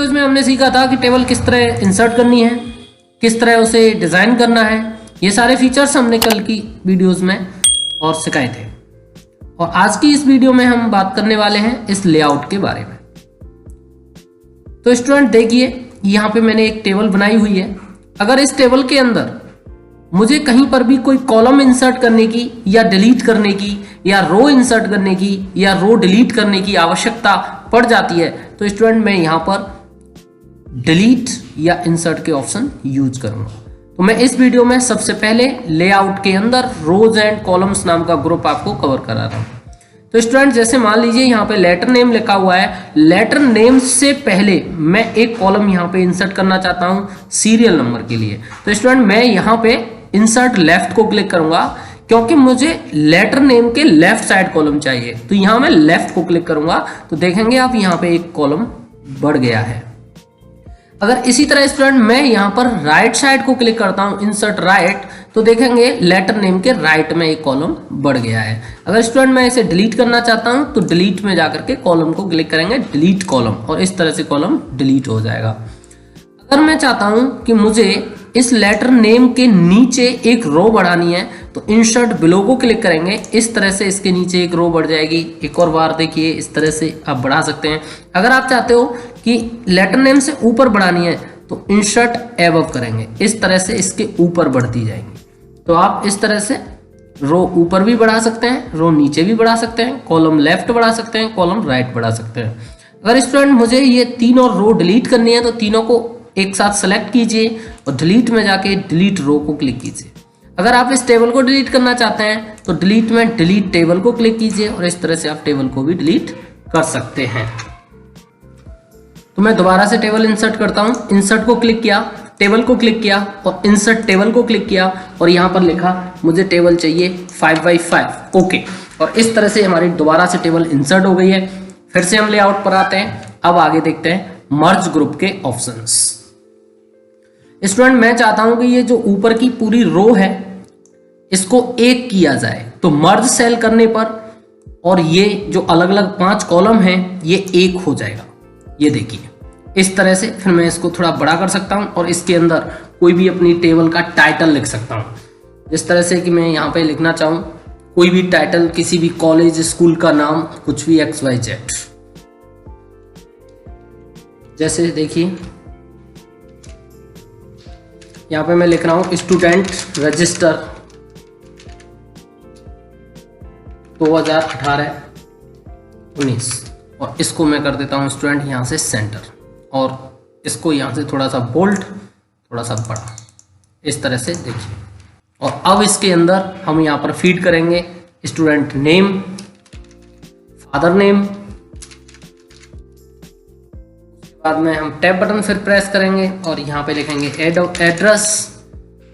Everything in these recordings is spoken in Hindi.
वीडियोस में हमने सीखा था कि टेबल किस तरह इंसर्ट करनी है, किस तरह उसे डिज़ाइन करना है। ये सारे फीचर्स हमने कल की वीडियोस में और सिखाए थे। और आज की इस वीडियो में हम बात करने वाले हैं इस लेआउट के बारे में। तो स्टूडेंट देखिए, यहाँ पे मैंने एक टेबल बनाई हुई है। अगर इस टेबल के अंदर मुझे कहीं पर भी कोई कॉलम इंसर्ट करने की या डिलीट करने की या रो इंसर्ट करने की या रो डिलीट करने की आवश्यकता पड़ जाती है तो स्टूडेंट मैं यहाँ पर डिलीट या इंसर्ट के ऑप्शन यूज करूंगा। तो मैं इस वीडियो में सबसे पहले लेआउट के अंदर रोज एंड कॉलम्स नाम का ग्रुप आपको कवर करा रहा हूँ। तो स्टूडेंट जैसे मान लीजिए यहाँ पे लेटर नेम लिखा हुआ है, लेटर नेम से पहले मैं एक कॉलम यहाँ पे इंसर्ट करना चाहता हूँ सीरियल नंबर के लिए। तो स्टूडेंट मैं यहाँ पे इंसर्ट लेफ्ट को क्लिक करूंगा क्योंकि मुझे लेटर नेम के लेफ्ट साइड कॉलम चाहिए। तो यहाँ मैं लेफ्ट को क्लिक करूंगा तो देखेंगे आप यहाँ पे एक कॉलम बढ़ गया है। अगर इसी तरह स्टूडेंट मैं यहाँ पर राइट साइड को क्लिक करता हूँ इंसर्ट राइट तो देखेंगे लेटर नेम के राइट में एक कॉलम बढ़ गया है। अगर स्टूडेंट मैं इसे डिलीट करना चाहता हूँ तो डिलीट में जाकर के कॉलम को क्लिक करेंगे डिलीट कॉलम और इस तरह से कॉलम डिलीट हो जाएगा। अगर मैं चाहता हूँ कि मुझे इस लेटर नेम के नीचे एक रो बढ़ानी है तो इंसर्ट बिलो को क्लिक करेंगे, इस तरह से इसके नीचे एक रो बढ़ जाएगी। एक और बार देखिए, इस तरह से आप बढ़ा सकते हैं। अगर आप चाहते हो कि लेटर नेम से ऊपर बढ़ानी है तो इंसर्ट एबव करेंगे, इस तरह से इसके ऊपर बढ़ती जाएंगी। तो आप इस तरह से रो ऊपर भी बढ़ा सकते हैं, रो नीचे भी बढ़ा सकते हैं, कॉलम लेफ्ट बढ़ा सकते हैं, कॉलम राइट बढ़ा सकते हैं। अगर स्टूडेंट मुझे ये तीनों रो डिलीट करनी है तो तीनों को एक साथ सेलेक्ट कीजिए और डिलीट में जाके डिलीट रो को क्लिक कीजिए। अगर आप इस टेबल को डिलीट करना चाहते हैं तो डिलीट में डिलीट टेबल को क्लिक कीजिए और इस तरह से आप टेबल को भी डिलीट कर सकते हैं। तो मैं दोबारा से टेबल इंसर्ट करता हूं। इंसर्ट को क्लिक किया, टेबल को क्लिक किया और इंसर्ट टेबल को क्लिक किया और यहां पर लिखा मुझे टेबल चाहिए 5x5 ओके। और इस तरह से हमारी दोबारा से टेबल इंसर्ट हो गई है। फिर से हम लेआउट पर आते हैं। अब आगे देखते हैं मर्ज ग्रुप के ऑप्शंस। स्टूडेंट मैं चाहता हूं कि ये जो ऊपर की पूरी रो है इसको एक किया जाए तो मर्ज सेल करने पर और ये जो अलग अलग 5 कॉलम हैं ये एक हो जाएगा। ये देखिए इस तरह से। फिर मैं इसको थोड़ा बड़ा कर सकता हूं और इसके अंदर कोई भी अपनी टेबल का टाइटल लिख सकता हूं। इस तरह से कि मैं यहाँ पे लिखना चाहूँ कोई भी टाइटल, किसी भी कॉलेज स्कूल का नाम, कुछ भी XYZ। जैसे देखिए यहाँ पे मैं लिख रहा हूँ स्टूडेंट रजिस्टर 2018-19 और इसको मैं कर देता हूँ स्टूडेंट यहाँ से सेंटर और इसको यहाँ से थोड़ा सा बोल्ड, थोड़ा सा बड़ा, इस तरह से देखिए। और अब इसके अंदर हम यहाँ पर फीड करेंगे स्टूडेंट नेम, फादर नेम। बाद में हम टैब बटन फिर प्रेस करेंगे और यहाँ पे लिखेंगे एड्रेस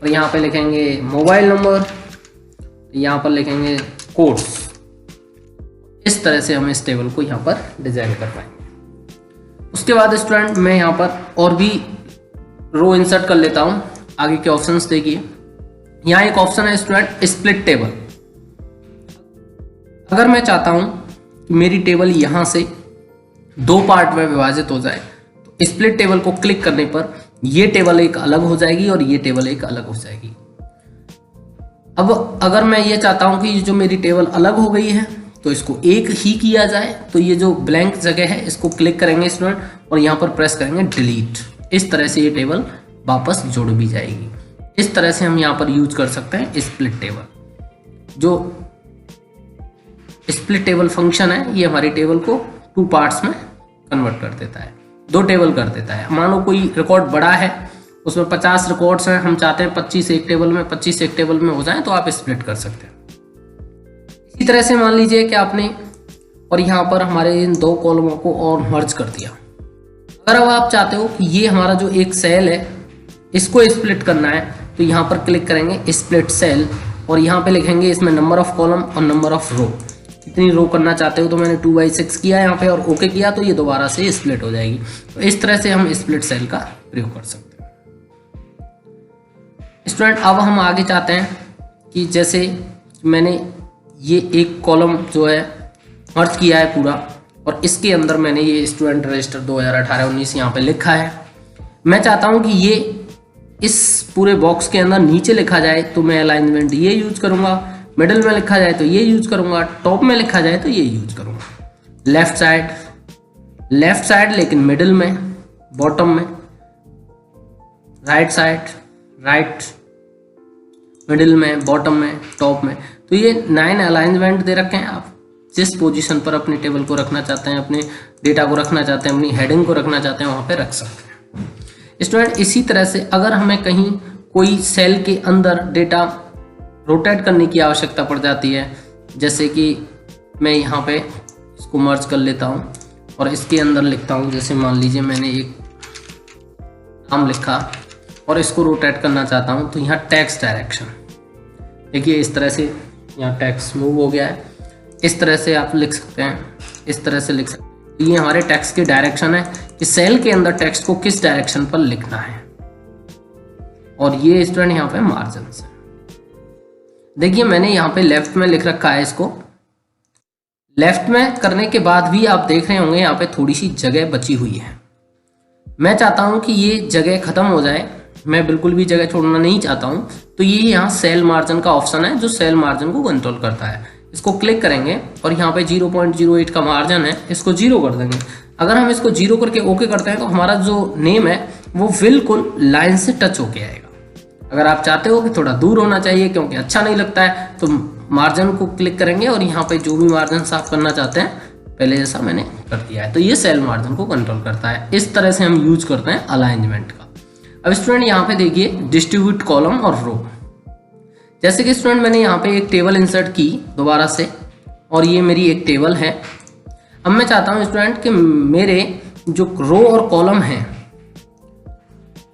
और यहाँ पे लिखेंगे मोबाइल नंबर, यहाँ पर लिखेंगे कोड्स। इस तरह से हम इस टेबल को यहाँ पर डिजाइन कर पाएंगे। उसके बाद स्टूडेंट मैं यहाँ पर और भी रो इंसर्ट कर लेता हूँ। आगे के ऑप्शंस देखिए, यहाँ एक ऑप्शन है स्टूडेंट स्प्लिट टेबल। अगर मैं चाहता हूँ कि मेरी टेबल यहाँ से 2 पार्ट में विभाजित हो जाए तो स्प्लिट टेबल को क्लिक करने पर ये टेबल एक अलग हो जाएगी और ये टेबल एक अलग हो जाएगी। अब अगर मैं ये चाहता हूं कि जो मेरी टेबल अलग हो गई है तो इसको एक ही किया जाए तो ये जो ब्लैंक जगह है इसको क्लिक करेंगे स्टूडेंट और यहाँ पर प्रेस करेंगे डिलीट। इस तरह से ये टेबल वापस जुड़ भी जाएगी। इस तरह से हम यहाँ पर यूज कर सकते हैं स्प्लिट टेबल। जो स्प्लिट टेबल फंक्शन है ये हमारी टेबल को 2 पार्ट्स में कन्वर्ट कर देता है, 2 टेबल कर देता है। मान लो कोई रिकॉर्ड बड़ा है, उसमें 50 रिकॉर्ड्स हैं, हम चाहते हैं 25 एक टेबल में, 25 एक टेबल में हो जाए तो आप स्प्लिट कर सकते हैं। इसी तरह से मान लीजिए कि आपने और यहाँ पर हमारे इन 2 कॉलमों को और मर्ज कर दिया। अगर अब आप चाहते हो कि ये हमारा जो एक सेल है इसको स्प्लिट करना है तो यहाँ पर क्लिक करेंगे स्प्लिट सेल और यहाँ पे लिखेंगे इसमें नंबर ऑफ कॉलम और नंबर ऑफ रो। कितनी रो करना चाहते हो तो मैंने 2/6 किया यहाँ पे और ओके किया तो ये दोबारा से स्प्लिट हो जाएगी। तो इस तरह से हम स्प्लिट सेल का प्रयोग कर सकते हैं। स्टूडेंट अब हम आगे चाहते हैं कि जैसे मैंने ये एक कॉलम जो है मर्ज किया है पूरा और इसके अंदर मैंने ये स्टूडेंट रजिस्टर 2018-19 यहाँ पे लिखा है। मैं चाहता हूँ कि ये इस पूरे बॉक्स के अंदर नीचे लिखा जाए, तो मैं अलाइनमेंट ये यूज करूँगा, मिडिल में लिखा जाए तो ये यूज करूँगा, टॉप में लिखा जाए तो ये यूज करूँगा। लेफ्ट साइड लेकिन मिडिल में, बॉटम में, राइट साइड, राइट, मिडिल में, बॉटम में, टॉप में। तो ये 9 अलाइनमेंट दे रखे हैं। आप जिस पोजीशन पर अपने टेबल को रखना चाहते हैं, अपने डेटा को रखना चाहते हैं, अपनी हेडिंग को रखना चाहते हैं, वहाँ पे रख सकते हैं स्टूडेंट। इसी तरह से अगर हमें कहीं कोई सेल के अंदर डेटा रोटेट करने की आवश्यकता पड़ जाती है, जैसे कि मैं यहाँ पे इसको मर्ज कर लेता हूँ और इसके अंदर लिखता हूँ, जैसे मान लीजिए मैंने एक नाम लिखा और इसको रोटेट करना चाहता हूँ, तो यहाँ टेक्स्ट डायरेक्शन देखिए, इस तरह से यहाँ टेक्स्ट मूव हो गया है। इस तरह से आप लिख सकते हैं, इस तरह से लिख सकते हैं। ये हमारे टेक्स्ट की डायरेक्शन है कि सेल के अंदर टेक्स्ट को किस डायरेक्शन पर लिखना है। और ये स्टूडेंट यहाँ पे मार्जिन है। देखिए मैंने यहाँ पे लेफ्ट में लिख रखा है इसको। लेफ्ट में करने के बाद भी आप देख रहे होंगे यहाँ पे थोड़ी सी जगह बची हुई है। मैं चाहता हूँ कि ये जगह खत्म हो जाए, मैं बिल्कुल भी जगह छोड़ना नहीं चाहता हूँ। तो ये यहाँ सेल मार्जिन का ऑप्शन है जो सेल मार्जिन को कंट्रोल करता है। इसको क्लिक करेंगे और यहाँ पे 0.08 का मार्जिन है, इसको 0 कर देंगे। अगर हम इसको 0 करके ओके करते हैं तो हमारा जो नेम है वो बिल्कुल लाइन से टच होके आएगा। अगर आप चाहते हो कि थोड़ा दूर होना चाहिए क्योंकि अच्छा नहीं लगता है, तो मार्जिन को क्लिक करेंगे और यहाँ पे जो भी मार्जिन आप करना चाहते हैं, पहले जैसा मैंने कर दिया है, तो ये सेल मार्जिन को कंट्रोल करता है। इस तरह से हम यूज करते हैं अलाइनमेंट का। अब स्टूडेंट यहाँ पे देखिए डिस्ट्रीब्यूट कॉलम और रो। जैसे कि स्टूडेंट मैंने यहाँ पे एक टेबल इंसर्ट की दोबारा से, और ये मेरी एक टेबल है। अब मैं चाहता हूँ स्टूडेंट कि मेरे जो रो और कॉलम हैं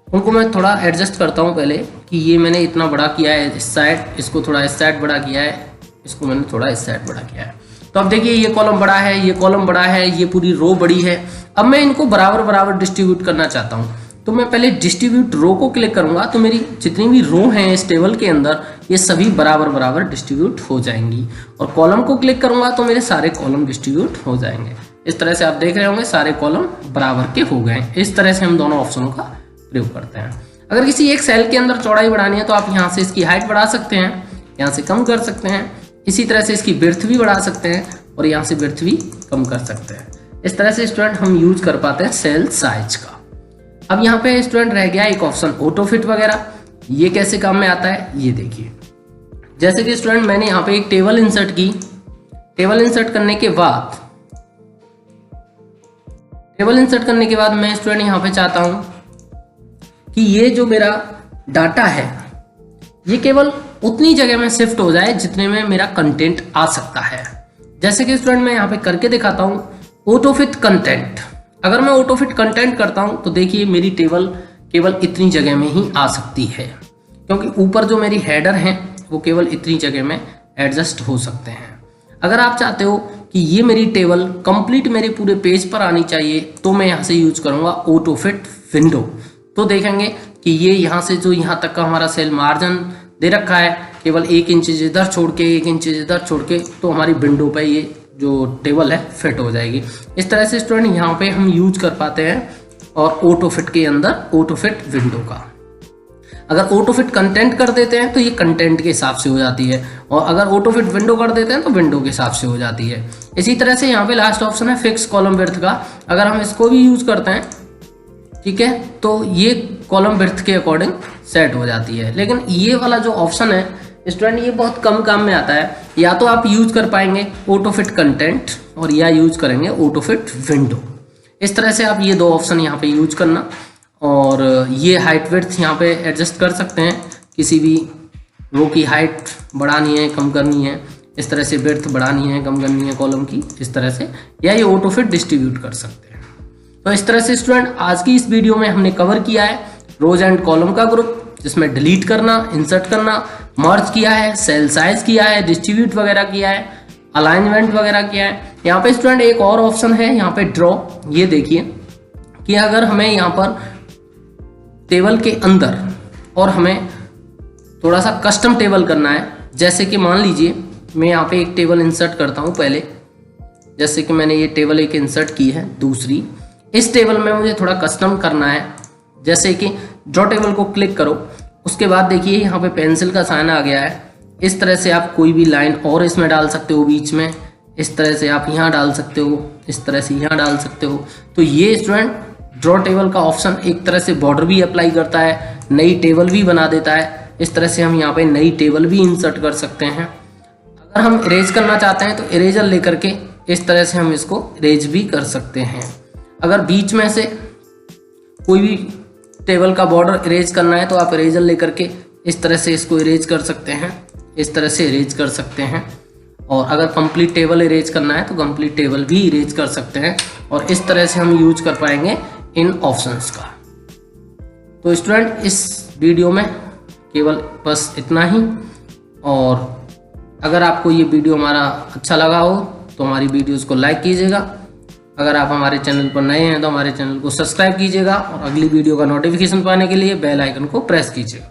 उनको मैं थोड़ा एडजस्ट करता हूँ पहले, कि ये मैंने इतना बड़ा किया है इस साइड, इसको थोड़ा इस साइड बड़ा किया है, इसको मैंने थोड़ा इस साइड बड़ा किया है। तो अब देखिए ये कॉलम बड़ा है, ये कॉलम बड़ा है, ये पूरी रो बड़ी है। अब मैं इनको बराबर बराबर डिस्ट्रीब्यूट करना चाहता हूँ, तो मैं पहले डिस्ट्रीब्यूट रो को क्लिक करूंगा, तो मेरी जितनी भी रो हैं इस टेबल के अंदर ये सभी बराबर बराबर डिस्ट्रीब्यूट हो जाएंगी। और कॉलम को क्लिक करूंगा तो मेरे सारे कॉलम डिस्ट्रीब्यूट हो जाएंगे। इस तरह से आप देख रहे होंगे सारे कॉलम बराबर के हो गए। इस तरह से हम दोनों ऑप्शनों का प्रयोग करते हैं। अगर किसी एक सेल के अंदर चौड़ाई बढ़ानी है तो आप यहाँ से इसकी हाइट बढ़ा सकते हैं, यहाँ से कम कर सकते हैं। इसी तरह से इसकी विड्थ भी बढ़ा सकते हैं और यहाँ से विड्थ भी कम कर सकते हैं। इस तरह से स्टूडेंट हम यूज कर पाते हैं सेल साइज का। अब यहाँ पे स्टूडेंट रह गया एक ऑप्शन ऑटो फिट वगैरह। ये कैसे काम में आता है ये देखिए। जैसे कि स्टूडेंट मैंने यहाँ पे एक टेबल इंसर्ट की, टेबल इंसर्ट करने के बाद मैं स्टूडेंट यहाँ पे चाहता हूँ कि ये जो मेरा डाटा है ये केवल उतनी जगह में शिफ्ट हो जाए जितने में मेरा कंटेंट आ सकता है। जैसे कि स्टूडेंट मैं यहाँ पे करके दिखाता हूँ ऑटो फिट कंटेंट। अगर मैं ऑटो फिट कंटेंट करता हूँ तो देखिए मेरी टेबल केवल इतनी जगह में ही आ सकती है, क्योंकि ऊपर जो मेरी हेडर हैं वो केवल इतनी जगह में एडजस्ट हो सकते हैं। अगर आप चाहते हो कि ये मेरी टेबल कंप्लीट मेरे पूरे पेज पर आनी चाहिए तो मैं यहाँ से यूज करूँगा ऑटो फिट विंडो। तो देखेंगे कि ये यहाँ से जो यहाँ तक का हमारा सेल मार्जिन दे रखा है केवल 1 इंच इधर छोड़ के 1 इंच इधर छोड़ के, तो हमारी विंडो पे ये जो टेबल है फिट हो जाएगी। इस तरह से स्टूडेंट यहाँ पे हम यूज कर पाते हैं। और ऑटो फिट के अंदर ऑटो फिट विंडो का अगर ऑटो फिट कंटेंट कर देते हैं तो ये कंटेंट के हिसाब से हो जाती है, और अगर ऑटो फिट विंडो कर देते हैं तो विंडो के हिसाब से हो जाती है। इसी तरह से यहाँ पे लास्ट ऑप्शन है फिक्स कॉलम विड्थ का। अगर हम इसको भी यूज करते हैं, ठीक है, तो ये कॉलम विड्थ के अकॉर्डिंग सेट हो जाती है। लेकिन ये वाला जो ऑप्शन है स्टूडेंट ये बहुत कम काम में आता है। या तो आप यूज कर पाएंगे ऑटो फिट कंटेंट और या यूज करेंगे ऑटो फिट विंडो। इस तरह से आप ये 2 ऑप्शन यहाँ पे यूज करना, और ये हाइट विड्थ यहाँ पे एडजस्ट कर सकते हैं। किसी भी रो की हाइट बढ़ानी है कम करनी है, इस तरह से विड्थ बढ़ानी है कम करनी है कॉलम की, इस तरह से, या ये ऑटो फिट डिस्ट्रीब्यूट कर सकते हैं। तो इस तरह से स्टूडेंट आज की इस वीडियो में हमने कवर किया है रोज एंड कॉलम का ग्रुप, जिसमें डिलीट करना, इंसर्ट करना, मर्ज किया है, सेल साइज किया है, डिस्ट्रीब्यूट वगैरह किया है, अलाइनमेंट वगैरह किया है। यहाँ पे स्टूडेंट एक और ऑप्शन है यहाँ पे ड्रॉ। ये देखिए कि अगर हमें यहाँ पर टेबल के अंदर और हमें थोड़ा सा कस्टम टेबल करना है, जैसे कि मान लीजिए मैं यहाँ पे एक टेबल इंसर्ट करता हूँ पहले, जैसे कि मैंने ये टेबल एक इंसर्ट की है दूसरी, इस टेबल में मुझे थोड़ा कस्टम करना है। जैसे कि ड्रॉ टेबल को क्लिक करो, उसके बाद देखिए यहाँ पे पेंसिल का साइन आ गया है। इस तरह से आप कोई भी लाइन और इसमें डाल सकते हो बीच में, इस तरह से आप यहाँ डाल सकते हो, इस तरह से यहाँ डाल सकते हो। तो ये स्टूडेंट ड्रॉ टेबल का ऑप्शन एक तरह से बॉर्डर भी अप्लाई करता है, नई टेबल भी बना देता है। इस तरह से हम यहाँ पे नई टेबल भी इंसर्ट कर सकते हैं। अगर हम इरेज करना चाहते हैं तो इरेजर लेकर के इस तरह से हम इसको इरेज भी कर सकते हैं। अगर बीच में से कोई भी टेबल का बॉर्डर इरेज करना है तो आप इरेजर लेकर के इस तरह से इसको इरेज कर सकते हैं, इस तरह से इरेज कर सकते हैं। और अगर कंप्लीट टेबल इरेज करना है तो कंप्लीट टेबल भी इरेज कर सकते हैं। और इस तरह से हम यूज कर पाएंगे इन ऑप्शंस का। तो स्टूडेंट इस वीडियो में केवल बस इतना ही। और अगर आपको ये वीडियो हमारा अच्छा लगा हो तो हमारी वीडियोस को लाइक कीजिएगा। अगर आप हमारे चैनल पर नए हैं तो हमारे चैनल को सब्सक्राइब कीजिएगा और अगली वीडियो का नोटिफिकेशन पाने के लिए बेल आइकन को प्रेस कीजिएगा।